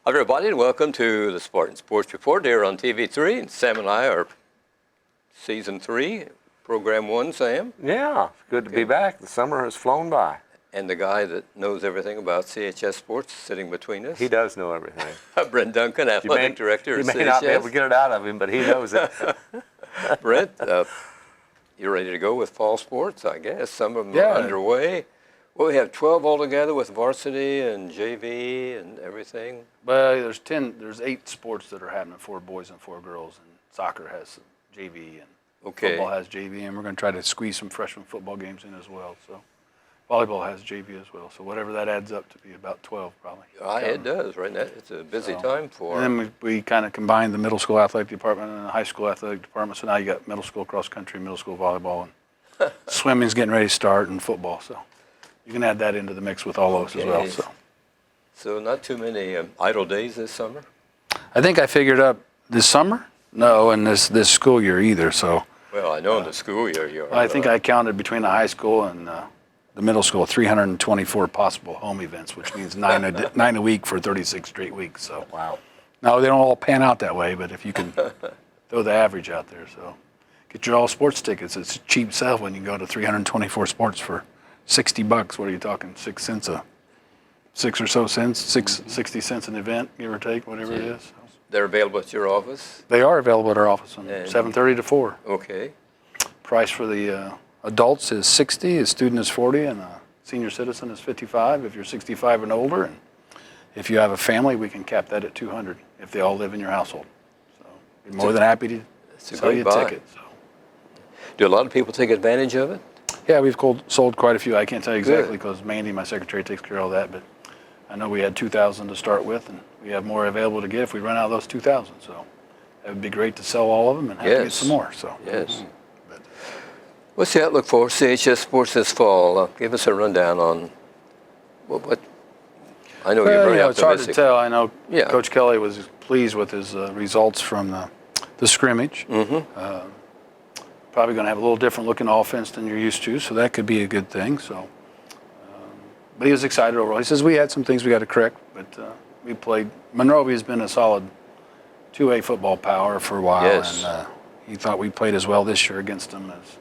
Hi, everybody, and welcome to the Spartan Sports Report here on TV3. And Sam and I are Season 3, Program 1, Sam. Yeah, it's good to be back. The summer has flown by. And the guy that knows everything about CHS sports sitting between us. He does know everything. Brent Duncan, Athletic Director of CHS. You may not be able to get it out of him, but he knows it. Brent, you're ready to go with fall sports, I guess. Some of them are underway. Well, we have 12 altogether with varsity and JV and everything. Well, there's 8 sports that are happening for boys and for girls, and soccer has JV, and football has JV, and we're going to try to squeeze some freshman football games in as well. So volleyball has JV as well. So whatever that adds up to be about 12 probably. It does, right? It's a busy time for. And then we kind of combined the middle school athletic department and the high school athletic department. So now you got middle school cross country, middle school volleyball, and swimming's getting ready to start, and football. So you can add that into the mix with all those as well. So not too many idle days this summer? I think I figured up this summer? No, and this school year either. So. Well, I know in the school year you are. I think I counted between the high school and the middle school 324 possible home events, which means 9 a week for 36 straight weeks. So. Wow. No, they don't all pan out that way, but if you can throw the average out there. So get your all sports tickets. It's a cheap sell when you go to 324 sports for $60. What are you talking? 6 cents 6 or so cents, 60 cents an event, give or take, whatever it is. They're available at your office? They are available at our office from 7:30 to 4. Okay. Price for the adults is $60, a student is $40, and a senior citizen is $55 if you're 65 and older. And if you have a family, we can cap that at $200 if they all live in your household. So we're more than happy to sell you a ticket. So. Do a lot of people take advantage of it? Yeah, we've sold quite a few. I can't tell you exactly because Mandy, my secretary, takes care of all that, but I know we had 2,000 to start with, and we have more available to get if we run out of those 2,000. So it would be great to sell all of them and have to get some more. So. Yes. What's the outlook for CHS sports this fall? Give us a rundown on what I know you're very optimistic. It's hard to tell. I know Coach Kelly was pleased with his results from the scrimmage. Mm-hmm. Probably going to have a little different looking offense than you're used to, so that could be a good thing. So, but he was excited overall. He says we had some things we got to correct, but we played. Monrovia has been a solid 2A football power for a while, and he thought we played as well this year against them as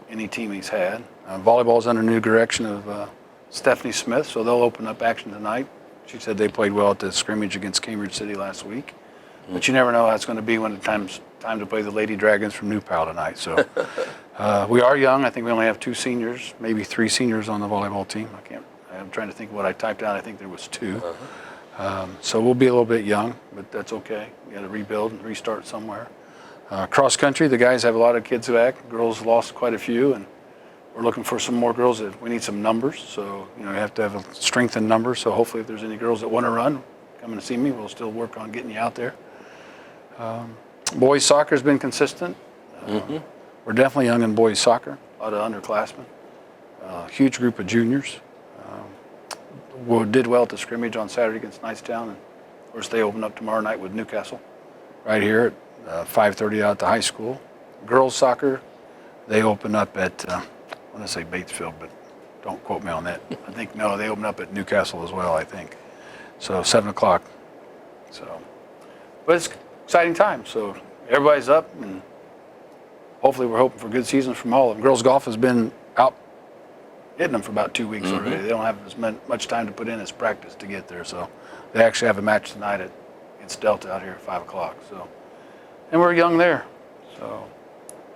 any team he's had. Volleyball is under new direction of Stephanie Smith, so they'll open up action tonight. She said they played well at the scrimmage against Cambridge City last week, but you never know how it's going to be when the time to play the Lady Dragons from New Pal tonight. So we are young. I think we only have 2 seniors, maybe 3 seniors on the volleyball team. I'm trying to think of what I typed out. I think there was 2. So we'll be a little bit young, but that's okay. We got to rebuild and restart somewhere. Cross country, the guys have a lot of kids back. Girls lost quite a few, and we're looking for some more girls. We need some numbers, so you have to have a strength in numbers. So hopefully, if there's any girls that want to run, come and see me. We'll still work on getting you out there. Boys soccer has been consistent. We're definitely young in boys soccer. A lot of underclassmen. Huge group of juniors. We did well at the scrimmage on Saturday against Knightstown, and of course they open up tomorrow night with Newcastle, right here at 5:30 out at the high school. Girls soccer, they open up at I want to say Batesville, but don't quote me on that. I think they open up at Newcastle as well. I think so 7 o'clock. So, but it's exciting time. So everybody's up, and hopefully we're hoping for good seasons from all of them. Girls golf has been out hitting them for about 2 weeks already. They don't have as much time to put in as practice to get there. So they actually have a match tonight against Delta out here at 5 o'clock. So, and we're young there. So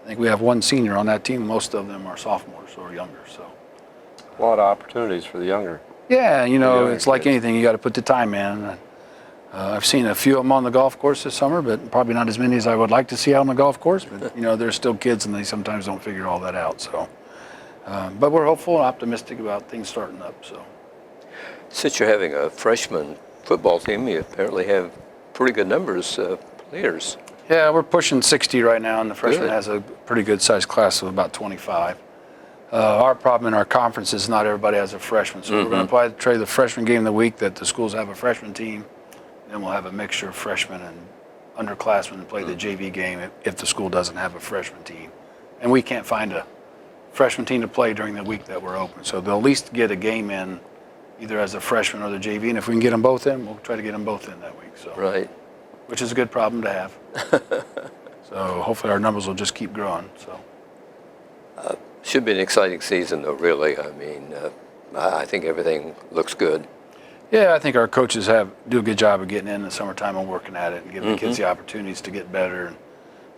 I think we have 1 senior on that team. Most of them are sophomores or younger. So a lot of opportunities for the younger. Yeah, it's like anything. You got to put the time in. I've seen a few of them on the golf course this summer, but probably not as many as I would like to see out on the golf course. But they're still kids, and they sometimes don't figure all that out. So, but we're hopeful and optimistic about things starting up. So, since you're having a freshman football team, you apparently have pretty good numbers of players. Yeah, we're pushing 60 right now, and the freshman has a pretty good sized class of about 25. Our problem in our conference is not everybody has a freshman, so we're going to try the freshman game of the week that the schools have a freshman team. Then we'll have a mixture of freshmen and underclassmen and play the JV game if the school doesn't have a freshman team. And we can't find a freshman team to play during the week that we're open. So they'll at least get a game in either as a freshman or the JV. And if we can get them both in, we'll try to get them both in that week. So, Right. which is a good problem to have. So hopefully our numbers will just keep growing. So. Should be an exciting season, though, really. I mean, I think everything looks good. Yeah, I think our coaches do a good job of getting in the summertime and working at it and giving the kids the opportunities to get better. And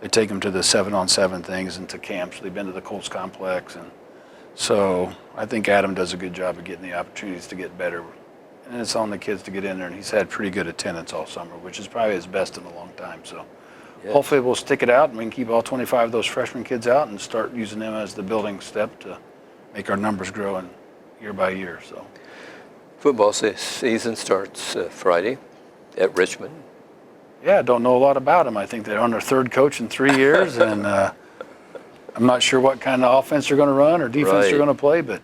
they take them to the 7-on-7 things and to camps. They've been to the Colts complex. And so I think Adam does a good job of getting the opportunities to get better. And it's on the kids to get in there. And he's had pretty good attendance all summer, which is probably his best in a long time. So hopefully we'll stick it out and we can keep all 25 of those freshman kids out and start using them as the building step to make our numbers grow year by year. So. Football season starts Friday at Richmond. Yeah, I don't know a lot about them. I think they're on their third coach in 3 years, and I'm not sure what kind of offense they're going to run or defense they're going to play, but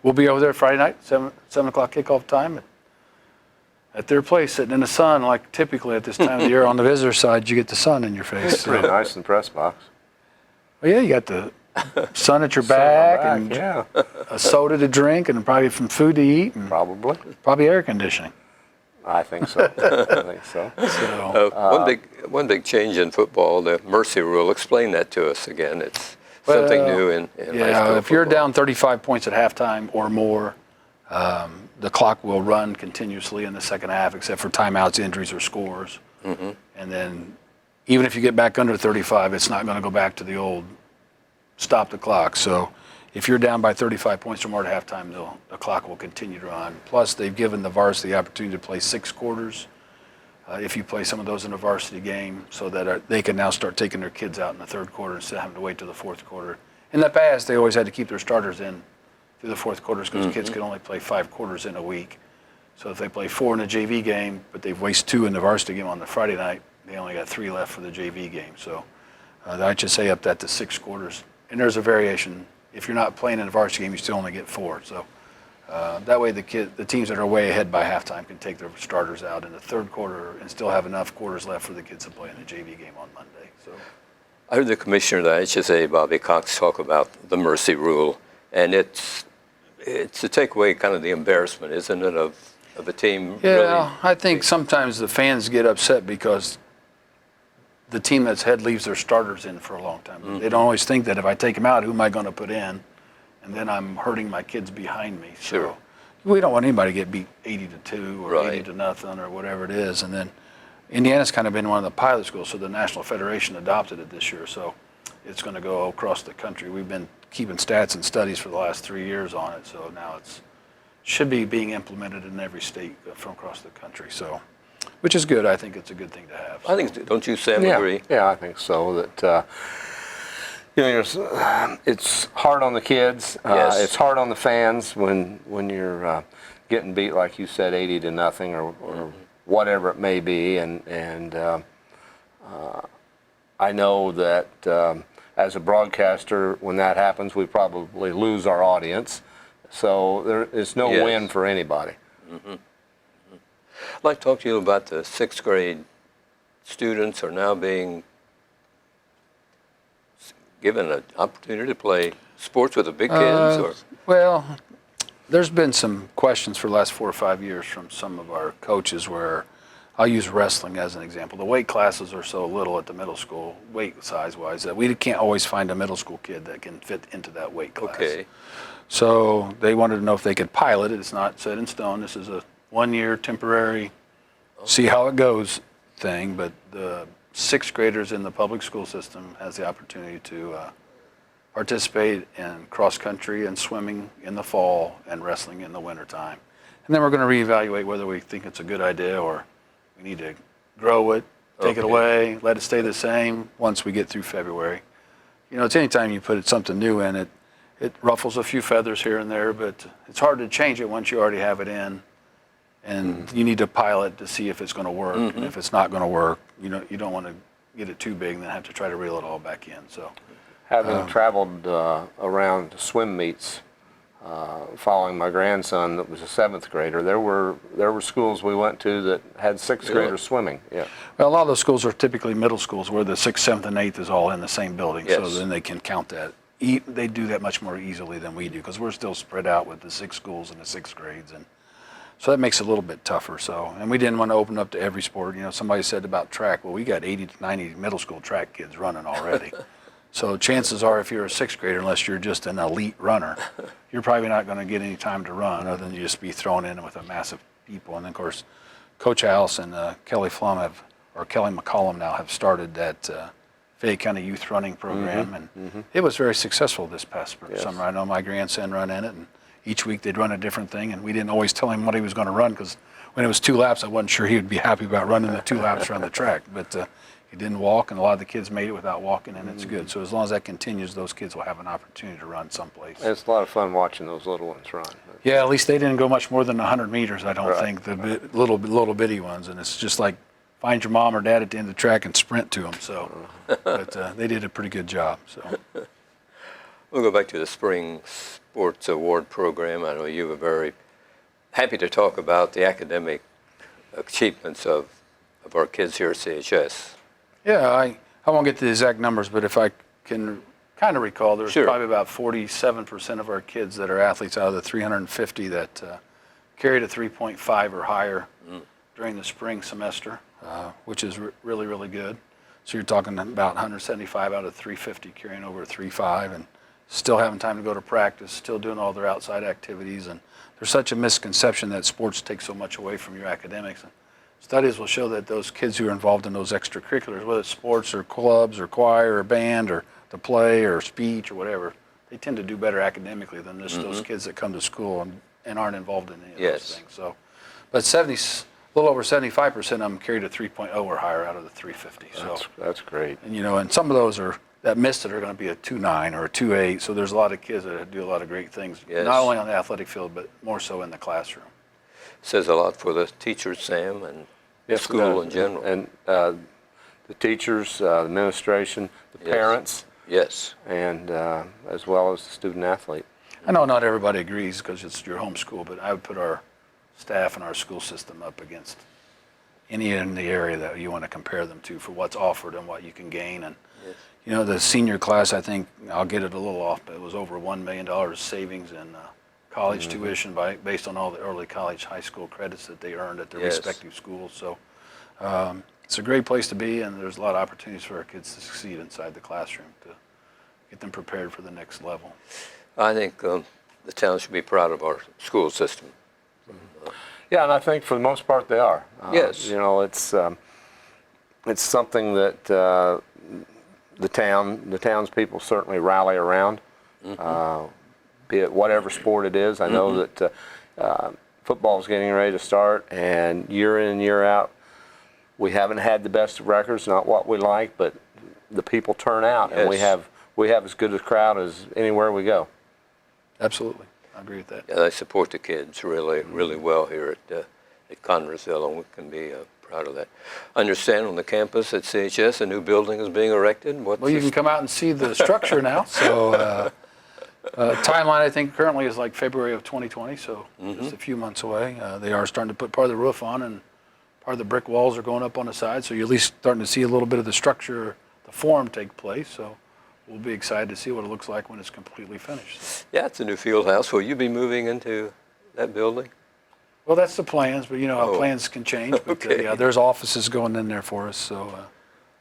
we'll be over there Friday night, 7 o'clock kickoff time at their place, sitting in the sun, like typically at this time of the year on the visitor side, you get the sun in your face. It's pretty nice in the press box. Well, yeah, you got the sun at your back, and yeah. a soda to drink and probably some food to eat and probably air conditioning. I think so. I think so. One big change in football, the mercy rule. Explain that to us again. It's something new in high school if you're football. down 35 points at halftime or more, the clock will run continuously in the second half, except for timeouts, injuries, or scores. And then even if you get back under 35, it's not going to go back to the old stop the clock. So if you're down by 35 points or more at halftime, the clock will continue to run. Plus, they've given the varsity the opportunity to play 6 quarters if you play some of those in a varsity game, so that they can now start taking their kids out in the third quarter instead of having to wait till the fourth quarter. In the past, they always had to keep their starters in through the fourth quarters because kids could only play 5 quarters in a week. So if they play 4 in a JV game, but they've wasted 2 in the varsity game on the Friday night, they only got 3 left for the JV game. So the HSA upped that to 6 quarters. And there's a variation. If you're not playing in a varsity game, you still only get 4. So that way the teams that are way ahead by halftime can take their starters out in the third quarter and still have enough quarters left for the kids to play in the JV game on Monday. So I heard the commissioner of the HSA, Bobby Cox, talk about the mercy rule, and it's to take away kind of the embarrassment, isn't it, of a team? Yeah, really? I think sometimes the fans get upset because the team that's ahead leaves their starters in for a long time. They don't always think that if I take them out, who am I going to put in? And then I'm hurting my kids behind me. Sure. So we don't want anybody to get beat 80-2 or 80-0 or whatever it is. And then Indiana's kind of been one of the pilot schools, so the National Federation adopted it this year. So it's going to go across the country. We've been keeping stats and studies for the last 3 years on it. So now it should be being implemented in every state from across the country. So, which is good. I think it's a good thing to have. I think, don't you, Sam, agree? Yeah, I think so. That it's hard on the kids. Yes. It's hard on the fans when you're getting beat, like you said, 80-0 or whatever it may be. And I know that as a broadcaster, when that happens, we probably lose our audience. So there is no win for anybody. I'd like to talk to you about the 6th grade students are now being given an opportunity to play sports with the big kids? Or? Well, there's been some questions for the last 4 or 5 years from some of our coaches where I'll use wrestling as an example. The weight classes are so little at the middle school, weight size-wise, that we can't always find a middle school kid that can fit into that weight class. Okay. So they wanted to know if they could pilot it. It's not set in stone. This is a 1-year temporary, see how it goes thing. But the 6th graders in the public school system has the opportunity to participate in cross country and swimming in the fall and wrestling in the wintertime. And then we're going to reevaluate whether we think it's a good idea or we need to grow it, take it away, let it stay the same once we get through February. You know, it's anytime you put something new in it, it ruffles a few feathers here and there, but it's hard to change it once you already have it in. And you need to pilot to see if it's going to work. And if it's not going to work, you don't want to get it too big and then have to try to reel it all back in. So, having traveled around swim meets, following my grandson that was a 7th grader, there were schools we went to that had 6th graders swimming. Yeah. Well, a lot of those schools are typically middle schools where the 6th, 7th, and 8th is all in the same building. Yes. So then they can count that. They do that much more easily than we do because we're still spread out with the 6 schools and the 6th grades. And So that makes it a little bit tougher. So, and we didn't want to open up to every sport. You know, somebody said about track. Well, we got 80 to 90 middle school track kids running already. So chances are, if you're a sixth grader, unless you're just an elite runner, you're probably not going to get any time to run, other than you just be thrown in with a massive people. And then, of course, Coach Alice and Kelly Flum Kelly McCollum now have started that Fayette County Youth Running Program, and it was very successful this past summer. I know my grandson ran in it, and each week they'd run a different thing, and we didn't always tell him what he was going to run, because when it was 2 laps, I wasn't sure he would be happy about running the 2 laps around the track. But he didn't walk, and a lot of the kids made it without walking, and it's good. So as long as that continues, those kids will have an opportunity to run someplace. It's a lot of fun watching those little ones run. Yeah, at least they didn't go much more than 100 meters, I don't Right. think, the little bitty ones. And it's just like find your mom or dad at the end of the track and sprint to them. So, but they did a pretty good job. So We'll go back to the Spring Sports Award Program. I know you were very happy to talk about the academic achievements of our kids here at CHS. yeah, I won't get to the exact numbers, but if I can kind of recall, there's Sure. probably about 47% of our kids that are athletes out of the 350 that carried a 3.5 or higher during the spring semester, which is really, really good. So you're talking about 175 out of 350 carrying over a 3.5 and still having time to go to practice, still doing all their outside activities. And there's such a misconception that sports take so much away from your academics. And studies will show that those kids who are involved in those extracurriculars, whether it's sports or clubs or choir or band or the play or speech or whatever, they tend to do better academically than just those kids that come to school and aren't involved in any of Yes. those things. So, but a little over 75% of them carried a 3.0 or higher out of the 350. So, That's great. and and some of those that missed it are going to be a 2.9 or a 2.8. So there's a lot of kids that do a lot of great things, Yes. not only on the athletic field, but more so in the classroom. Says a lot for the teachers, Sam, and the Yes, it school does. in general. And the teachers, the administration, the Yes. parents, Yes. and as well as the student athlete. I know not everybody agrees because it's your home school, but I would put our staff and our school system up against any in the area that you want to compare them to for what's offered and what you can gain. And Yes. the senior class, I think I'll get it a little off, but it was over $1 million savings in college tuition based on all the early college, high school credits that they earned at their Yes. respective schools. So it's a great place to be, and there's a lot of opportunities for our kids to succeed inside the classroom to get them prepared for the next level. I think the town should be proud of our school system. Yeah, and I think for the most part they are. Yes. It's something that the townspeople certainly rally around, be it whatever sport it is. I know that football's getting ready to start, and year in and year out, we haven't had the best of records, not what we like, but the people turn out, and we Yes. have as good a crowd as anywhere we go. Absolutely. I agree with that. Yeah, they support the kids really, really well here at Connersville, and we can be proud of that. I understand on the campus at CHS, a new building is being erected. Well, you can come out and see the structure now. So timeline, I think, currently is like February of 2020, so just a few months away. They are starting to put part of the roof on, and part of the brick walls are going up on the side, so you're at least starting to see a little bit of the structure, the form take place. So we'll be excited to see what it looks like when it's completely finished. Yeah, it's a new field house. Will you be moving into that building? Well, that's the plans, but how Oh. plans can change. But Okay. yeah, there's offices going in there for us, so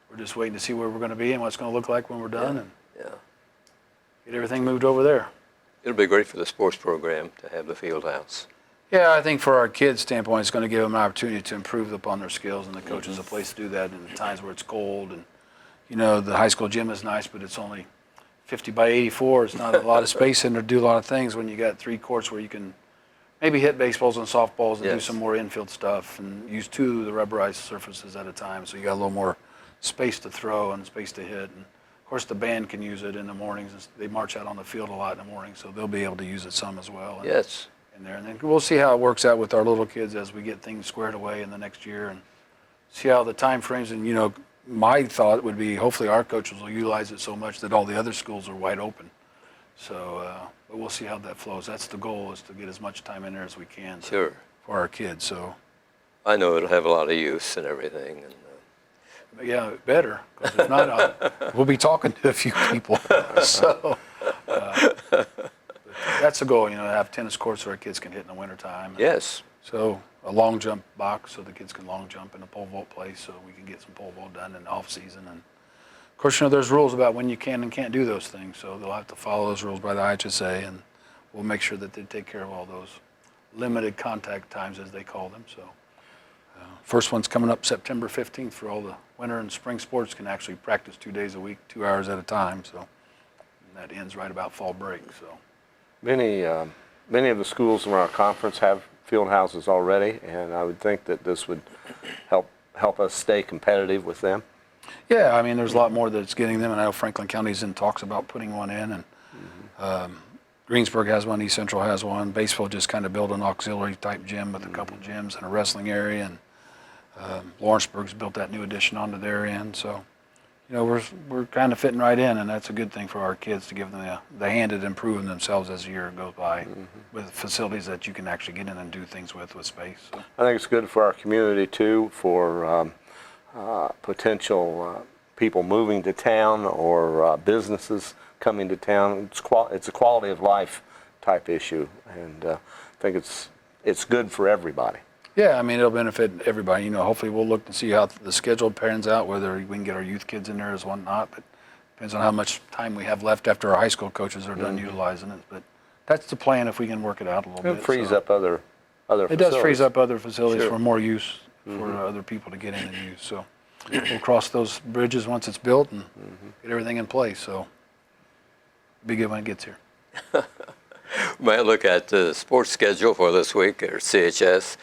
we're just waiting to see where we're going to be and what it's going to look like when we're done, and Yeah. get everything moved over there. It'll be great for the sports program to have the field house. Yeah, I think for our kids' standpoint, it's going to give them an opportunity to improve upon their skills, and the coach is a place to do that in the times where it's cold. And the high school gym is nice, but it's only 50 by 84. It's not a lot of space in there to do a lot of things when you got 3 courts where you can maybe hit baseballs and softballs and do Yes. some more infield stuff and use 2 of the rubberized surfaces at a time, so you got a little more space to throw and space to hit. And of course, the band can use it in the mornings. They march out on the field a lot in the morning, so they'll be able to use it some as well. And Yes. in there, and then we'll see how it works out with our little kids as we get things squared away in the next year, and see how the time frames. And my thought would be hopefully our coaches will utilize it so much that all the other schools are wide open. So, but we'll see how that flows. That's the goal, is to get as much time in there as we can Sure. for our kids. So, I know it'll have a lot of use and everything. And but yeah, better, because if not, we'll be talking to a few people. So. But that's the goal, to have tennis courts where our kids can hit in the wintertime. yes. So a long jump box so the kids can long jump in a pole vault place so we can get some pole vault done in the off season. And of course, there's rules about when you can and can't do those things. So they'll have to follow those rules by the IHSA, and we'll make sure that they take care of all those limited contact times, as they call them. So first one's coming up September 15th for all the winter and spring sports. Can actually practice 2 days a week, 2 hours at a time. So and that ends right about fall break. So Many of the schools in our conference have field houses already, and I would think that this would help us stay competitive with them. yeah, I mean, there's a lot more that's getting them, and I know Franklin County's in talks about putting one in, and Greensburg has one, East Central has one. Batesville just kind of built an auxiliary type gym with a couple gyms and a wrestling area, and Lawrenceburg's built that new addition onto their end. So, we're kind of fitting right in, and that's a good thing for our kids to give them the hand at improving themselves as the year goes by with facilities that you can actually get in and do things with space. So. I think it's good for our community too, for potential people moving to town or businesses coming to town. It's a quality of life type issue, and I think it's good for everybody. Yeah, I mean, it'll benefit everybody. Hopefully we'll look to see how the schedule pans out, whether we can get our youth kids in there as whatnot, but depends on how much time we have left after our high school coaches are done utilizing it. But that's the plan if we can work it out a little bit. It frees so. up other facilities. It does frees up other facilities Sure. for more use for other people to get in and use. So we'll cross those bridges once it's built and get everything in place. So be good when it gets here. We might look at the sports schedule for this week, or CHS,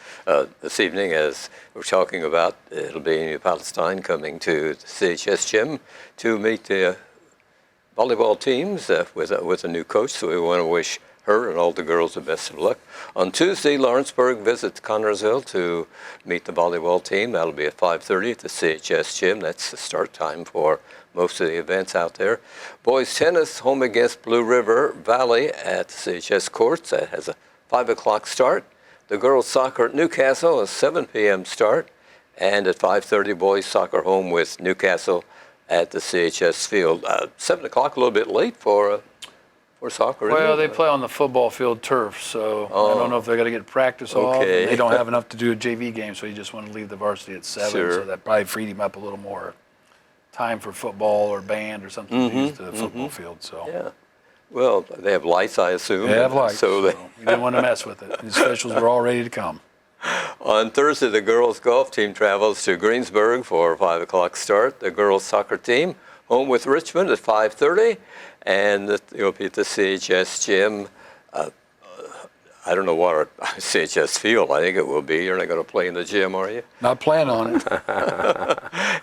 this evening, as we're talking about. It'll be New Palestine coming to the CHS gym to meet the volleyball teams with a new coach. So we want to wish her and all the girls the best of luck. On Tuesday, Lawrenceburg visits Connersville to meet the volleyball team. That'll be at 5:30 at the CHS gym. That's the start time for most of the events out there. Boys tennis home against Blue River Valley at the CHS courts. That has a 5 o'clock start. The girls soccer at Newcastle, a 7 p.m. start. And at 5:30, boys soccer home with Newcastle at the CHS field. 7 o'clock, a little bit late for soccer. Well, isn't they it? play on the football field turf, so I don't know if they're going to get practice off. Okay. They don't have enough to do a JV game, so you just want to leave the varsity at 7. Sure. So that probably freed him up a little more time for football or band or something to use the football field. So Yeah. Well, they have lights, I assume. they have lights, So so you didn't want to mess with it. The specials were all ready to come. on Thursday, the girls golf team travels to Greensburg for a 5 o'clock start. The girls soccer team home with Richmond at 5:30, and it'll be at the CHS gym. I don't know what our CHS field. I think it will be. You're not going to play in the gym, are you? Not planning on it.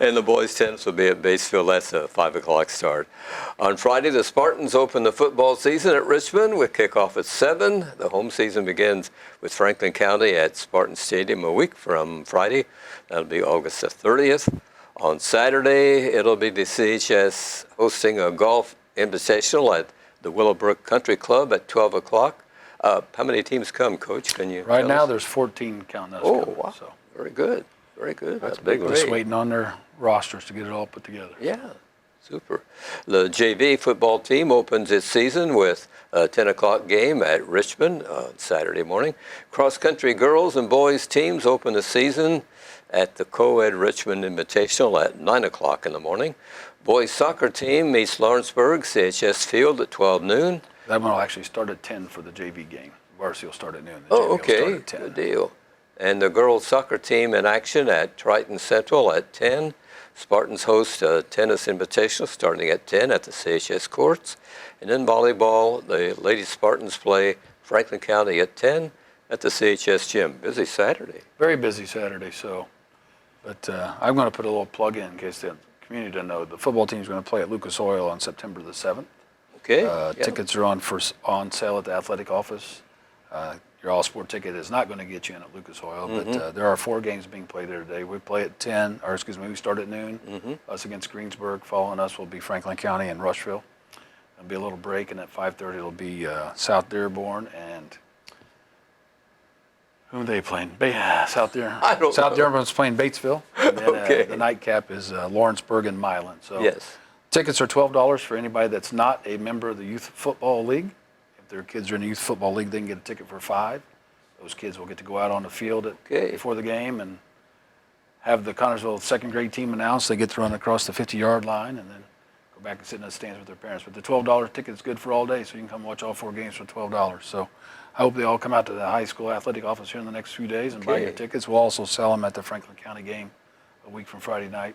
And the boys' tennis will be at Batesville. That's a 5 o'clock start. On Friday, the Spartans open the football season at Richmond with kickoff at 7. The home season begins with Franklin County at Spartan Stadium a week from Friday. That'll be August the 30th. On Saturday, it'll be the CHS hosting a golf invitational at the Willowbrook Country Club at 12 o'clock. How many teams come, Coach? Can you Right tell now, us? there's 14 counting us. Oh, coming, wow. So Very good. Very good. That's big. just Great. waiting on their rosters to get it all put together. Yeah, super. The JV football team opens its season with a 10 o'clock game at Richmond on Saturday morning. Cross-country girls and boys teams open the season at the Co-Ed Richmond Invitational at 9 o'clock in the morning. Boys soccer team meets Lawrenceburg CHS Field at 12 noon. That one will actually start at 10 for the JV game. Varsity will start at noon. The JV Oh, will start okay, at 10. good deal. And the girls soccer team in action at Triton Central at 10. Spartans host a tennis invitational starting at 10 at the CHS courts. And then volleyball, the Lady Spartans play Franklin County at 10 at the CHS gym. Busy Saturday. Very busy Saturday, so. But I'm going to put a little plug in case the community doesn't know. The football team is going to play at Lucas Oil on September the 7th. Okay. Yeah. Tickets are on sale at the athletic office. Your all-sport ticket is not going to get you in at Lucas Oil, but there are 4 games being played there today. We play at 10, or excuse me, we start at noon. Us against Greensburg. Following us will be Franklin County and Rushville. There'll be a little break, and at 5:30 it'll be South Dearborn and who are they playing? South Dearborn. I don't South know. Dearborn's playing Batesville. And then, Okay. the nightcap is Lawrenceburg and Milan. So Yes. tickets are $12 for anybody that's not a member of the Youth Football League. If their kids are in the Youth Football League, they can get a ticket for $5. those kids will get to go out on the field Okay. before the game and have the Connersville second grade team announced. They get to run across the 50-yard line and then go back and sit in the stands with their parents. But the $12 ticket is good for all day, so you can come watch all 4 games for $12. So I hope they all come out to the high school athletic office here in the next few days and buy your Okay. tickets. We'll also sell them at the Franklin County game a week from Friday night.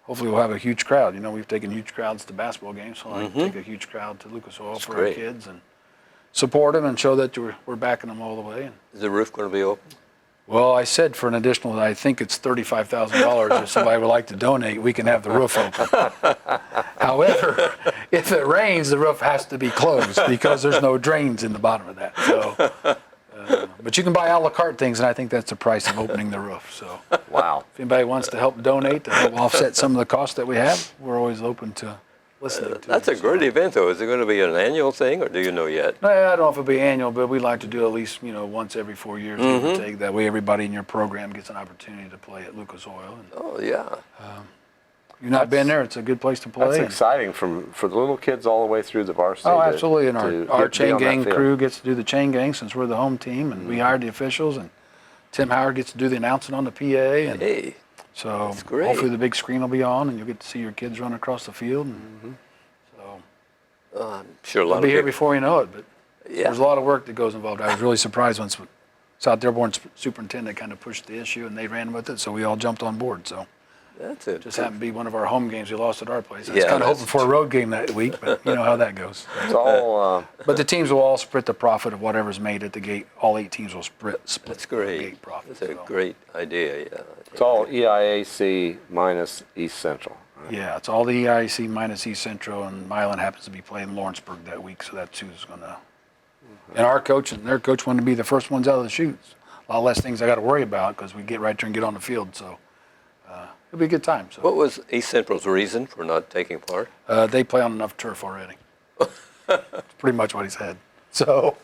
Hopefully we'll have a huge crowd. You know, we've taken huge crowds to basketball games, so I take a huge crowd to Lucas Oil for great. our kids and support them and show that we're backing them all the way. And, Is the roof going to be open? well, I said for an additional, I think it's $35,000. If somebody would like to donate, we can have the roof open. However, if it rains, the roof has to be closed because there's no drains in the bottom of that. So, but you can buy a la carte things, and I think that's the price of opening the roof. So, Wow. if anybody wants to help donate to help offset some of the costs that we have, we're always open to listening to That's a them. great event, though. Is it going to be an annual thing, or do you know yet? No, I don't know if it'll be annual, but we like to do at least, once every 4 years, give or take. That way everybody in your program gets an opportunity to play at Lucas Oil. And Oh, yeah. you've not been there, it's a good place to play. That's and- exciting for the little kids all the way through the varsity. Oh, to- absolutely. And to our get to be chain on that gang field. crew gets to do the chain gang since we're the home team, and we hired the officials, and Tim Howard gets to do the announcing on the PA. And Hey, so that's great. hopefully the big screen will be on, and you'll get to see your kids run across the field. And so I'm sure a lot I'll of be here people. before you know it, but Yeah. there's a lot of work that goes involved. I was really surprised once South Dearborn superintendent kind of pushed the issue, and they ran with it, so we all jumped on board. So That's it. just happened to be one of our home games we lost at our place. I was Yeah, kind of that's hoping for a road game that week, but you know how that goes. It's all But the teams will all split the profit of whatever's made at the gate. All 8 teams will split That's the great. gate profit. That's a so. great idea, yeah. it's all EIAC minus East Central. Yeah, it's all the EIC minus East Central, and Milan happens to be playing Lawrenceburg that week, so that's who's going to. And our coach and their coach want to be the first ones out of the chutes. A lot less things I got to worry about because we get right there and get on the field. So it'll be a good time. So What was East Central's reason for not taking part? they play on enough turf already. That's pretty much what he said. So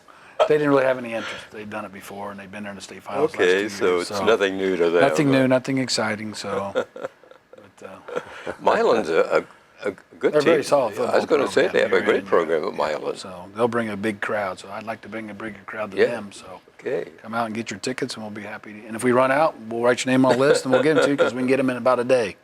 they didn't really have any interest. They'd done it before, and they've been there in the state finals. last 2 Okay, years, so it's nothing new to them. Nothing new, nothing exciting. So, but, Milan's a good they're team. very solid I football was going to say program they have a here great in- program at Milan. so they'll bring a big crowd. So I'd like to bring a bigger crowd than Yeah. them. So Okay. come out and get your tickets, and we'll be happy. And if we run out, we'll write your name on a list, and we'll give them to you because we can get them in about a day.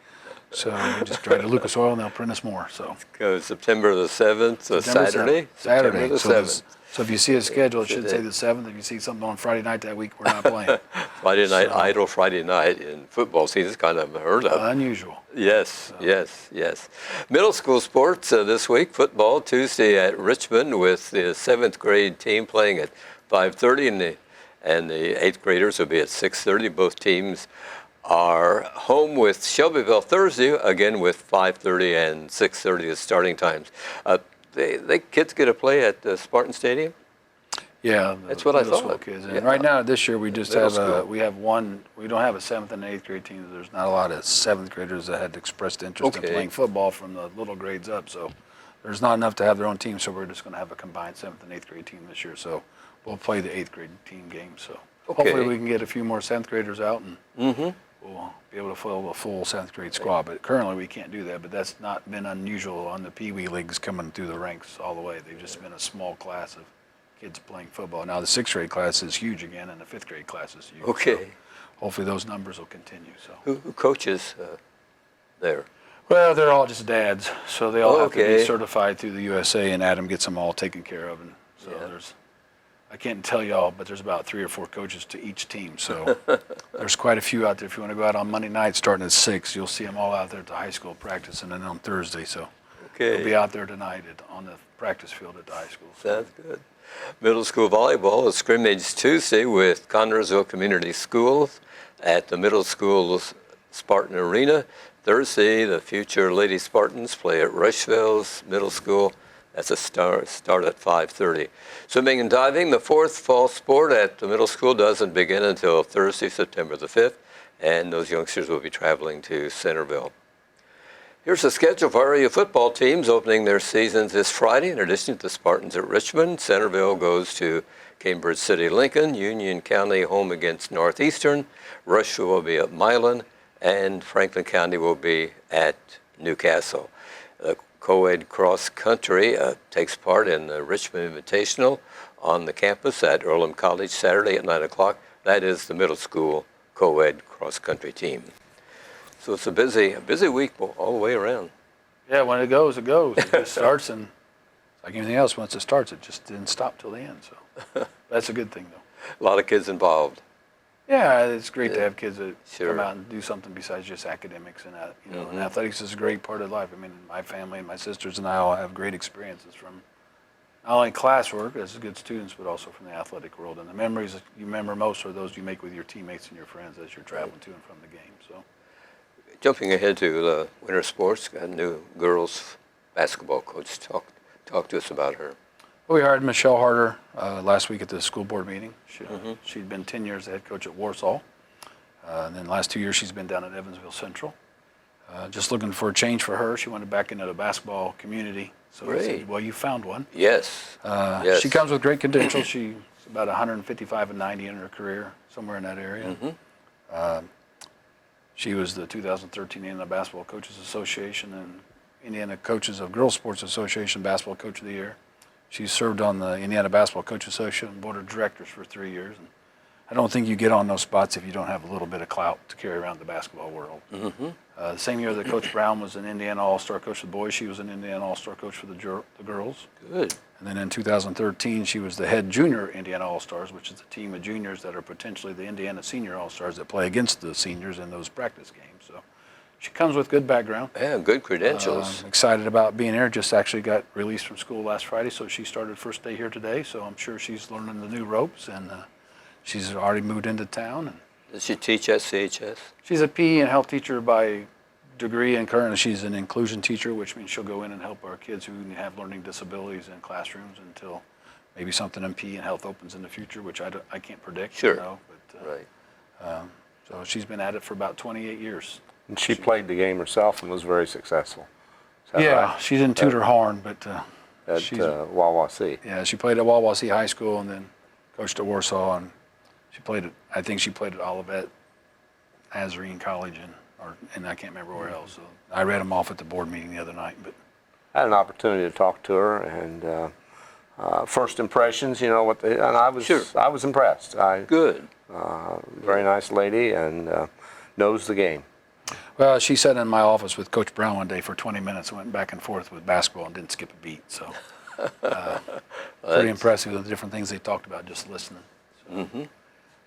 So we just drive to Lucas Oil, and they'll print us more. So Goes September the 7th, September Saturday. 7th. September the So 7th. so if you see a schedule, it should Should say it? the 7th. If you see something on Friday night that week, we're not playing. Friday night, So- idle Friday night in football season is kind of unheard of. Unusual. Yes, yes. Middle school sports this week, football Tuesday at Richmond with the 7th grade team playing at 5:30 and the 8th graders will be at 6:30. Both teams are home with Shelbyville Thursday, again with 5:30 and 6:30 as starting times. They kids get to play at the Spartan Stadium? Yeah, the That's what I middle school thought. kids. And Yeah. right now, this year, we just Middle have school. we have one. We don't have a 7th and 8th grade team. There's not a lot of 7th graders that had expressed interest in Okay. playing football from the little grades up. So there's not enough to have their own team. So we're just going to have a combined 7th and 8th grade team this year. So we'll play the 8th grade team game. So hopefully Okay. we can get a few more 7th graders out and we'll be able to fill a full 7th grade squad. But currently we can't do that. But that's not been unusual on the Pee Wee leagues coming through the ranks all the way. They've just been a small class of kids playing football. Now the 6th grade class is huge again, and the 5th grade class is huge. Okay. So hopefully those numbers will continue. So Who coaches there? well, they're all just dads, so they all have to Okay. be certified through the USA, and Adam gets them all taken care of. And so Yeah. I can't tell y'all, but there's about 3 or 4 coaches to each team. So there's quite a few out there. If you want to go out on Monday night starting at 6, you'll see them all out there at the high school practice, and then on Thursday. So they'll be Okay, out there tonight on the practice field at the high school. So sounds good. Middle school volleyball is scrimmage Tuesday with Connersville Community Schools at the middle school's Spartan Arena. Thursday, the future Lady Spartans play at Rushville's middle school. That's a start at 5:30. Swimming and diving, the 4th fall sport at the middle school doesn't begin until Thursday, September the 5th, and those youngsters will be traveling to Centerville. Here's the schedule for area football teams opening their seasons this Friday. In addition to the Spartans at Richmond, Centerville goes to Cambridge City Lincoln, Union County home against Northeastern, Rushville will be at Milan, and Franklin County will be at Newcastle. The co-ed cross country takes part in the Richmond Invitational on the campus at Earlham College Saturday at 9 o'clock. That is the middle school co-ed cross-country team. So it's a busy week all the way around. Yeah, when it goes, it goes. It just starts, and like anything else, once it starts, it just didn't stop till the end. So that's a good thing, though. A lot of kids involved. Yeah, it's great to have kids that Sure. come out and do something besides just academics, and you know, Mhm. and athletics is a great part of life. I mean, my family and my sisters and I all have great experiences from not only classwork as good students, but also from the athletic world. And the memories that you remember most are those you make with your teammates and your friends as you're traveling to and from the game. So. Jumping ahead to the winter sports, got a new girls basketball coach. Talk to us about her. We hired Michelle Harder last week at the school board meeting. She'd been 10 years the head coach at Warsaw. And then the last 2 years she's been down at Evansville Central. Just looking for a change for her. She wanted back into the basketball community. So I Great. said, well, you found one. Yes. Yes. She comes with great credentials. She's about 155 and 90 in her career, somewhere in that area. She was the 2013 Indiana Basketball Coaches Association and Indiana Coaches of Girls Sports Association Basketball Coach of the Year. She served on the Indiana Basketball Coaches Association Board of Directors for 3 years. And I don't think you get on those spots if you don't have a little bit of clout to carry around the basketball world. The same year that Coach Brown was an Indiana All-Star coach for the boys, she was an Indiana All-Star coach for the girls. Good. And then in 2013, she was the head junior Indiana All-Stars, which is a team of juniors that are potentially the Indiana Senior All-Stars that play against the seniors in those practice games. So she comes with good background. Yeah, good credentials. Excited about being here. Just actually got released from school last Friday, so she started first day here today. So I'm sure she's learning the new ropes, and she's already moved into town. And Does she teach at CHS? she's a PE and health teacher by degree, and currently she's an inclusion teacher, which means she'll go in and help our kids who have learning disabilities in classrooms until maybe something in PE and health opens in the future, which I can't predict. Sure. You know, but, Right. so she's been at it for about 28 years. And she played the game herself and was very successful. Is that Yeah, right? she didn't toot her horn, but At she's Wawasee. yeah, she played at Wawasee High School and then coached at Warsaw, and I think she played at Olivet, Nazarene College, and I can't remember where else. So I read them off at the board meeting the other night, but. I had an opportunity to talk to her, and first impressions, and I was Sure. I was impressed. Good. Very nice lady, and knows the game. Well, she sat in my office with Coach Brown one day for 20 minutes and went back and forth with basketball and didn't skip a beat. So pretty impressive with the different things they talked about just listening. So,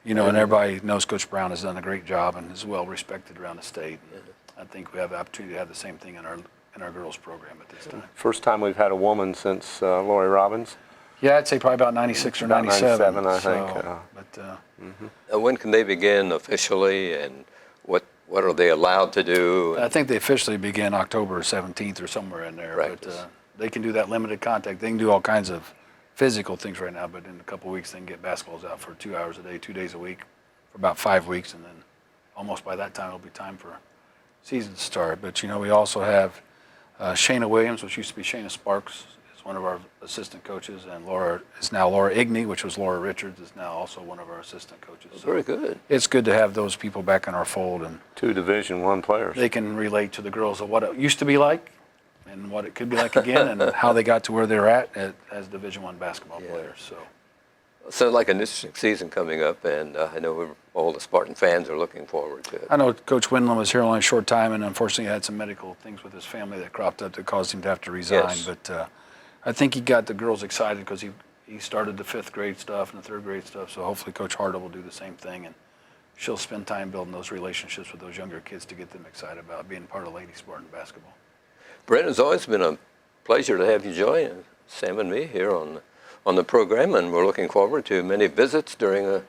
and everybody knows Coach Brown has done a great job and is well respected around the state. And I think we have the opportunity to have the same thing in our girls program at this time. First time we've had a woman since Lori Robbins. Yeah, I'd say probably about 96 or About 97. 97, I think, But When can they begin officially, and what are they allowed to do? I think they officially begin October 17th or somewhere in there. Practice. But they can do that limited contact. They can do all kinds of physical things right now, but in a couple of weeks they can get basketballs out for 2 hours a day, 2 days a week, for about 5 weeks, and then almost by that time it'll be time for season to start. But we also have Shayna Williams, which used to be Shayna Sparks, is one of our assistant coaches, and Laura Igney, which was Laura Richards, is now also one of our assistant coaches. So Very good. it's good to have those people back in our fold, and 2 Division I players. they can relate to the girls of what it used to be like and what it could be like again, and how they got to where they're at as Division I basketball players. So Sounds like an interesting season coming up, and I know all the Spartan fans are looking forward to it. I know Coach Windlam was here only a short time, and unfortunately had some medical things with his family that cropped up that caused him to have to resign. Yes. But I think he got the girls excited because he started the 5th grade stuff and the 3rd grade stuff. So hopefully Coach Harder will do the same thing, and she'll spend time building those relationships with those younger kids to get them excited about being part of Lady Spartan basketball. Brent, it's always been a pleasure to have you join Sam and me here on the program, and we're looking forward to many visits during the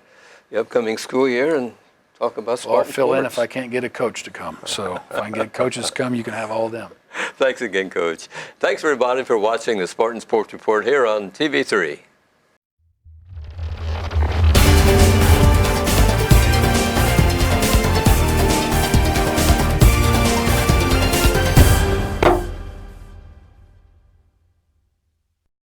upcoming school year and talk about Spartan Well, I'll fill in sports. if I can't get a coach to come. So if I can get coaches to come, you can have all of them. Thanks again, Coach. Thanks, everybody, for watching the Spartan Sports Report here on TV3.